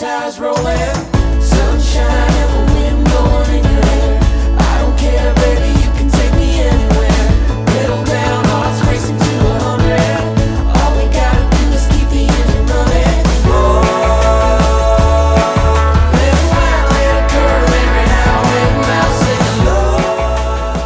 tires rolling, sunshine and the wind blowing in your hair. I don't care, baby, you can take me anywhere. Pedal down, hearts racing to 100. All we gotta do is keep the engine running. Oh, let it wild, let it curve every now and then. Singing love.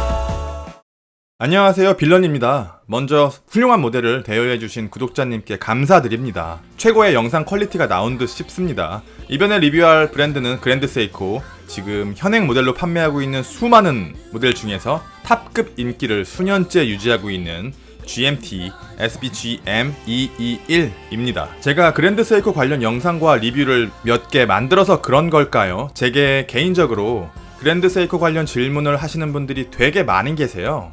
안녕하세요, 빌런입니다. 먼저 훌륭한 모델을 대여해주신 구독자님께 감사드립니다. 최고의 영상 퀄리티가 나온 듯 싶습니다. 이번에 리뷰할 브랜드는 그랜드 세이코. 지금 현행 모델로 판매하고 있는 수많은 모델 중에서 탑급 인기를 수년째 유지하고 있는 GMT SBGM221입니다. 제가 그랜드 세이코 관련 영상과 리뷰를 몇 개 만들어서 그런 걸까요? 제게 개인적으로 그랜드 세이코 관련 질문을 하시는 분들이 되게 많이 계세요.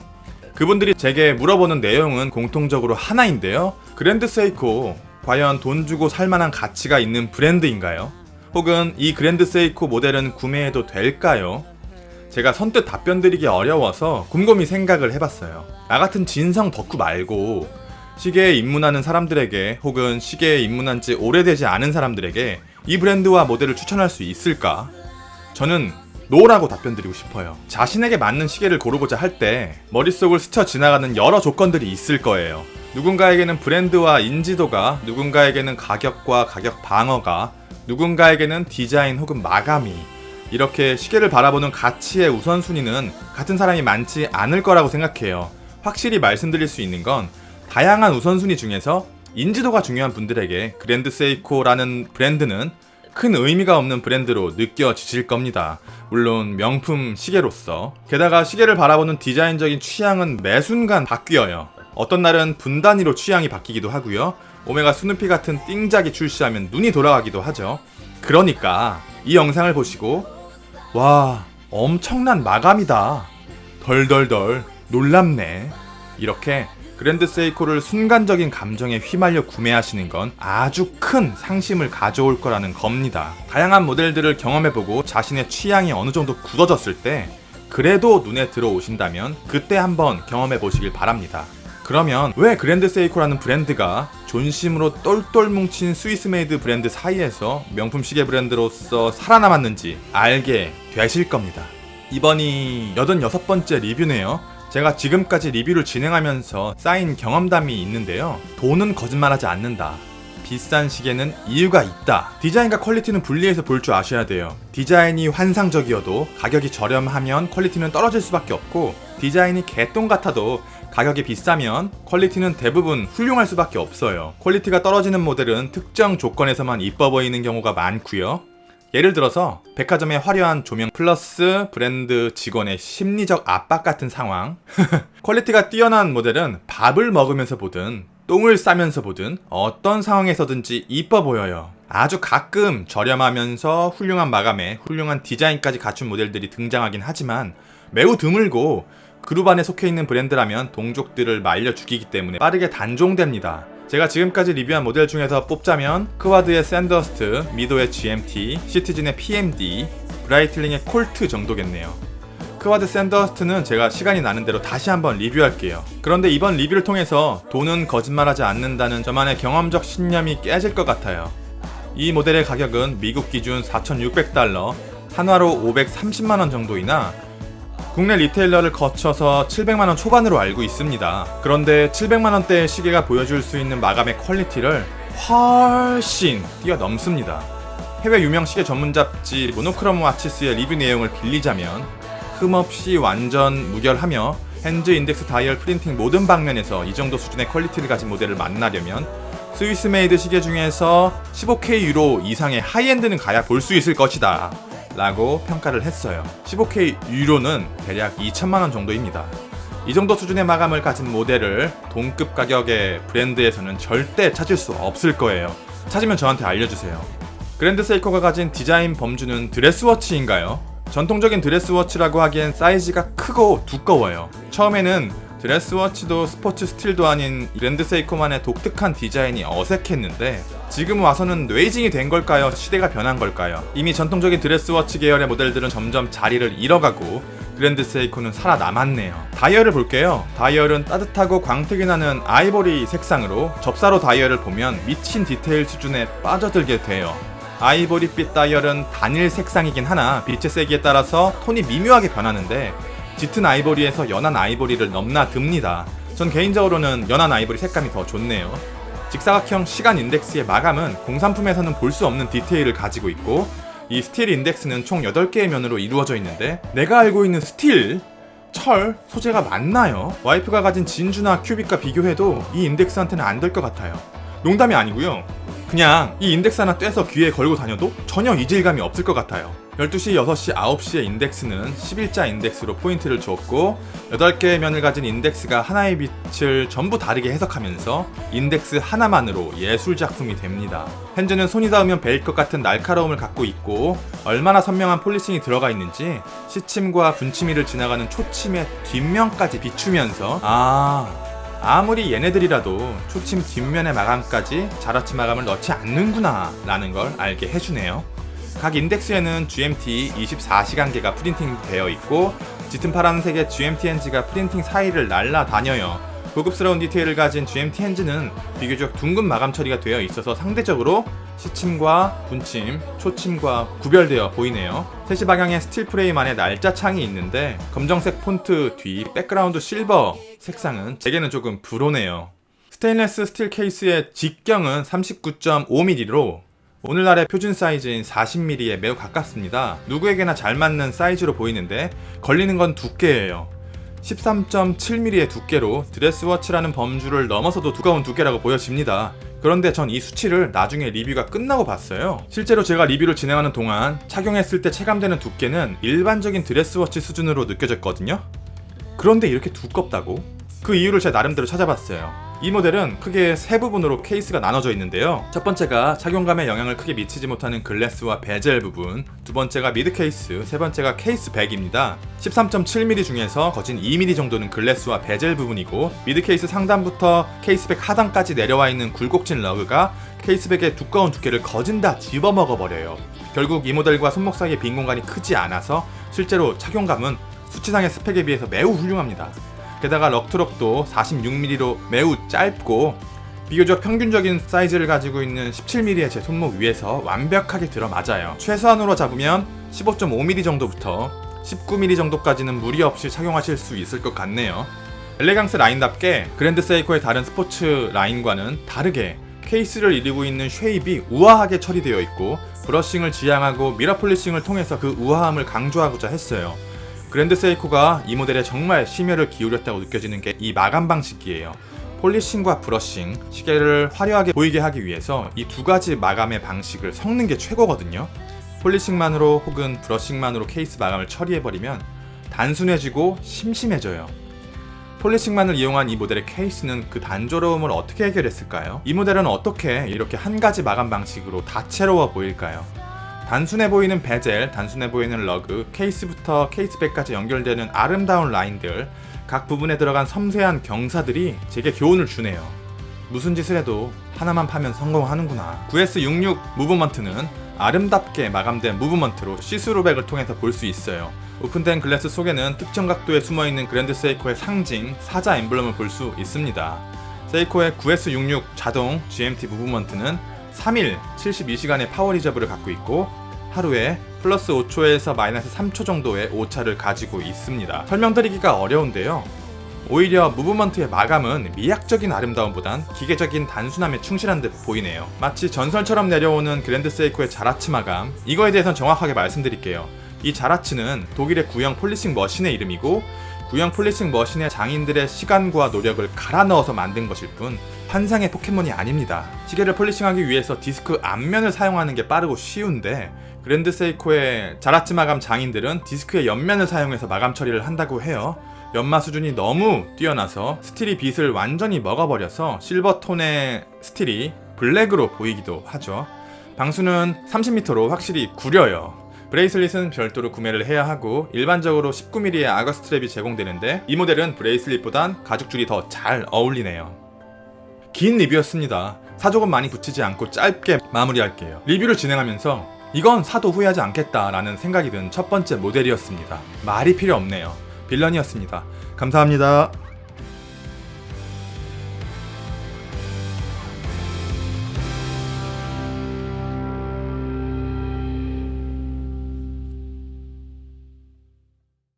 그분들이 제게 물어보는 내용은 공통적으로 하나인데요. 그랜드 세이코 과연 돈 주고 살만한 가치가 있는 브랜드인가요? 혹은 이 그랜드 세이코 모델은 구매해도 될까요? 제가 선뜻 답변 드리기 어려워서 곰곰이 생각을 해봤어요. 나 같은 진성 덕후 말고 시계에 입문하는 사람들에게 혹은 시계에 입문한 지 오래되지 않은 사람들에게 이 브랜드와 모델을 추천할 수 있을까? 저는 노라고 답변드리고 싶어요. 자신에게 맞는 시계를 고르고자 할 때 머릿속을 스쳐 지나가는 여러 조건들이 있을 거예요. 누군가에게는 브랜드와 인지도가, 누군가에게는 가격과 가격 방어가, 누군가에게는 디자인 혹은 마감이, 이렇게 시계를 바라보는 가치의 우선순위는 같은 사람이 많지 않을 거라고 생각해요. 확실히 말씀드릴 수 있는 건 다양한 우선순위 중에서 인지도가 중요한 분들에게 그랜드 세이코라는 브랜드는 큰 의미가 없는 브랜드로 느껴지실 겁니다. 물론 명품 시계로서. 게다가 시계를 바라보는 디자인적인 취향은 매 순간 바뀌어요. 어떤 날은 분 단위로 취향이 바뀌기도 하고요. 오메가 스누피 같은 띵작이 출시하면 눈이 돌아가기도 하죠. 그러니까 이 영상을 보시고 와, 엄청난 마감이다, 덜덜덜 놀랍네, 이렇게 그랜드 세이코를 순간적인 감정에 휘말려 구매하시는 건 아주 큰 상심을 가져올 거라는 겁니다. 다양한 모델들을 경험해보고 자신의 취향이 어느 정도 굳어졌을 때 그래도 눈에 들어오신다면 그때 한번 경험해보시길 바랍니다. 그러면 왜 그랜드 세이코라는 브랜드가 존심으로 똘똘 뭉친 스위스 메이드 브랜드 사이에서 명품 시계 브랜드로서 살아남았는지 알게 되실 겁니다. 이번이 86번째 리뷰네요. 제가 지금까지 리뷰를 진행하면서 쌓인 경험담이 있는데요. 돈은 거짓말하지 않는다. 비싼 시계는 이유가 있다. 디자인과 퀄리티는 분리해서 볼 줄 아셔야 돼요. 디자인이 환상적이어도 가격이 저렴하면 퀄리티는 떨어질 수밖에 없고, 디자인이 개똥 같아도 가격이 비싸면 퀄리티는 대부분 훌륭할 수밖에 없어요. 퀄리티가 떨어지는 모델은 특정 조건에서만 이뻐 보이는 경우가 많고요. 예를 들어서 백화점의 화려한 조명 플러스 브랜드 직원의 심리적 압박 같은 상황. 퀄리티가 뛰어난 모델은 밥을 먹으면서 보든 똥을 싸면서 보든 어떤 상황에서든지 이뻐 보여요. 아주 가끔 저렴하면서 훌륭한 마감에 훌륭한 디자인까지 갖춘 모델들이 등장하긴 하지만 매우 드물고, 그룹 안에 속해 있는 브랜드라면 동족들을 말려 죽이기 때문에 빠르게 단종됩니다. 제가 지금까지 리뷰한 모델 중에서 뽑자면 크와드의 샌더스트, 미도의 GMT, 시티즌의 PMD, 브라이틀링의 콜트 정도겠네요. 크와드 샌더스트는 제가 시간이 나는 대로 다시 한번 리뷰할게요. 그런데 이번 리뷰를 통해서 돈은 거짓말하지 않는다는 저만의 경험적 신념이 깨질 것 같아요. 이 모델의 가격은 미국 기준 4,600달러, 한화로 530만원 정도이나 국내 리테일러를 거쳐서 700만원 초반으로 알고 있습니다. 그런데 700만원대의 시계가 보여줄 수 있는 마감의 퀄리티를 훨씬 뛰어넘습니다. 해외 유명 시계 전문 잡지 모노크롬 와치스의 리뷰 내용을 빌리자면 흠없이 완전 무결하며 핸즈 인덱스 다이얼 프린팅 모든 방면에서 이 정도 수준의 퀄리티를 가진 모델을 만나려면 스위스 메이드 시계 중에서 15K 유로 이상의 하이엔드는 가야 볼 수 있을 것이다 라고 평가를 했어요. 15K 유로는 대략 2천만원 정도입니다. 이 정도 수준의 마감을 가진 모델을 동급 가격의 브랜드에서는 절대 찾을 수 없을 거예요. 찾으면 저한테 알려주세요. 그랜드 세이코가 가진 디자인 범주는 드레스워치인가요? 전통적인 드레스워치라고 하기엔 사이즈가 크고 두꺼워요. 처음에는 드레스워치도 스포츠 스틸도 아닌 그랜드 세이코만의 독특한 디자인이 어색했는데 지금 와서는 뇌이징이 된 걸까요? 시대가 변한 걸까요? 이미 전통적인 드레스워치 계열의 모델들은 점점 자리를 잃어가고 그랜드 세이코는 살아남았네요. 다이얼을 볼게요. 다이얼은 따뜻하고 광택이 나는 아이보리 색상으로 접사로 다이얼을 보면 미친 디테일 수준에 빠져들게 돼요. 아이보리빛 다이얼은 단일 색상이긴 하나 빛의 세기에 따라서 톤이 미묘하게 변하는데 짙은 아이보리에서 연한 아이보리를 넘나듭니다. 전 개인적으로는 연한 아이보리 색감이 더 좋네요. 직사각형 시간 인덱스의 마감은 공산품에서는 볼 수 없는 디테일을 가지고 있고 이 스틸 인덱스는 총 8개의 면으로 이루어져 있는데 내가 알고 있는 스틸, 철, 소재가 맞나요? 와이프가 가진 진주나 큐빅과 비교해도 이 인덱스한테는 안 될 것 같아요. 농담이 아니고요. 그냥 이 인덱스 하나 떼서 귀에 걸고 다녀도 전혀 이질감이 없을 것 같아요. 12시, 6시, 9시의 인덱스는 11자 인덱스로 포인트를 주었고 8개의 면을 가진 인덱스가 하나의 빛을 전부 다르게 해석하면서 인덱스 하나만으로 예술작품이 됩니다. 핸즈는 손이 닿으면 베일 것 같은 날카로움을 갖고 있고 얼마나 선명한 폴리싱이 들어가 있는지 시침과 분치미를 지나가는 초침의 뒷면까지 비추면서 아무리 얘네들이라도 초침 뒷면의 마감까지 자라치 마감을 넣지 않는구나 라는 걸 알게 해주네요. 각 인덱스에는 GMT 24시간계가 프린팅되어 있고 짙은 파란색의 GMT 핸즈가 프린팅 사이를 날아다녀요. 고급스러운 디테일을 가진 GMT 핸즈는 비교적 둥근 마감 처리가 되어 있어서 상대적으로 시침과 분침, 초침과 구별되어 보이네요. 3시 방향의 스틸 프레임 안에 날짜 창이 있는데 검정색 폰트 뒤 백그라운드 실버 색상은 제게는 조금 불오네요. 스테인레스 스틸 케이스의 직경은 39.5mm로 오늘날의 표준 사이즈인 40mm에 매우 가깝습니다. 누구에게나 잘 맞는 사이즈로 보이는데 걸리는 건 두께예요. 13.7mm의 두께로 드레스워치라는 범주를 넘어서도 두꺼운 두께라고 보여집니다. 그런데 전 이 수치를 나중에 리뷰가 끝나고 봤어요. 실제로 제가 리뷰를 진행하는 동안 착용했을 때 체감되는 두께는 일반적인 드레스워치 수준으로 느껴졌거든요. 그런데 이렇게 두껍다고? 그 이유를 제 나름대로 찾아봤어요. 이 모델은 크게 세 부분으로 케이스가 나눠져 있는데요. 첫 번째가 착용감에 영향을 크게 미치지 못하는 글래스와 베젤 부분, 두 번째가 미드 케이스, 세 번째가 케이스 백입니다. 13.7mm 중에서 거진 2mm 정도는 글래스와 베젤 부분이고 미드 케이스 상단부터 케이스 백 하단까지 내려와 있는 굴곡진 러그가 케이스 백의 두꺼운 두께를 거진 다 집어먹어버려요. 결국 이 모델과 손목 사이의 빈 공간이 크지 않아서 실제로 착용감은 수치상의 스펙에 비해서 매우 훌륭합니다. 게다가 럭트럭도 46mm로 매우 짧고 비교적 평균적인 사이즈를 가지고 있는 17mm의 제 손목 위에서 완벽하게 들어맞아요. 최소한으로 잡으면 15.5mm 정도부터 19mm 정도까지는 무리 없이 착용하실 수 있을 것 같네요. 엘레강스 라인답게 그랜드 세이코의 다른 스포츠 라인과는 다르게 케이스를 이루고 있는 쉐입이 우아하게 처리되어 있고 브러싱을 지향하고 미러 폴리싱을 통해서 그 우아함을 강조하고자 했어요. 그랜드 세이코가 이 모델에 정말 심혈을 기울였다고 느껴지는 게 이 마감 방식이에요. 폴리싱과 브러싱, 시계를 화려하게 보이게 하기 위해서 이 두 가지 마감의 방식을 섞는 게 최고거든요. 폴리싱만으로 혹은 브러싱만으로 케이스 마감을 처리해버리면 단순해지고 심심해져요. 폴리싱만을 이용한 이 모델의 케이스는 그 단조로움을 어떻게 해결했을까요? 이 모델은 어떻게 이렇게 한 가지 마감 방식으로 다채로워 보일까요? 단순해 보이는 베젤, 단순해 보이는 러그, 케이스부터 케이스백까지 연결되는 아름다운 라인들, 각 부분에 들어간 섬세한 경사들이 제게 교훈을 주네요. 무슨 짓을 해도 하나만 파면 성공하는구나. 9S66 무브먼트는 아름답게 마감된 무브먼트로 시스루백을 통해서 볼 수 있어요. 오픈된 글래스 속에는 특정 각도에 숨어있는 그랜드 세이코의 상징, 사자 엠블럼을 볼 수 있습니다. 세이코의 9S66 자동 GMT 무브먼트는 3일 72시간의 파워 리저브를 갖고 있고 하루에 플러스 5초에서 마이너스 3초 정도의 오차를 가지고 있습니다. 설명드리기가 어려운데요. 오히려 무브먼트의 마감은 미학적인 아름다움보단 기계적인 단순함에 충실한 듯 보이네요. 마치 전설처럼 내려오는 그랜드 세이코의 자라치 마감, 이거에 대해선 정확하게 말씀드릴게요. 이 자라치는 독일의 구형 폴리싱 머신의 이름이고 구형 폴리싱 머신의 장인들의 시간과 노력을 갈아 넣어서 만든 것일 뿐 환상의 포켓몬이 아닙니다. 시계를 폴리싱하기 위해서 디스크 앞면을 사용하는 게 빠르고 쉬운데 그랜드 세이코의 자라치 마감 장인들은 디스크의 옆면을 사용해서 마감 처리를 한다고 해요. 연마 수준이 너무 뛰어나서 스틸이 빛을 완전히 먹어버려서 실버톤의 스틸이 블랙으로 보이기도 하죠. 방수는 30m로 확실히 구려요. 브레이슬릿은 별도로 구매를 해야 하고 일반적으로 19mm의 악어 스트랩이 제공되는데 이 모델은 브레이슬릿보단 가죽줄이 더 잘 어울리네요. 긴 리뷰였습니다. 사조금 많이 붙이지 않고 짧게 마무리할게요. 리뷰를 진행하면서 이건 사도 후회하지 않겠다라는 생각이 든 첫 번째 모델이었습니다. 말이 필요 없네요. 빌런이었습니다. 감사합니다.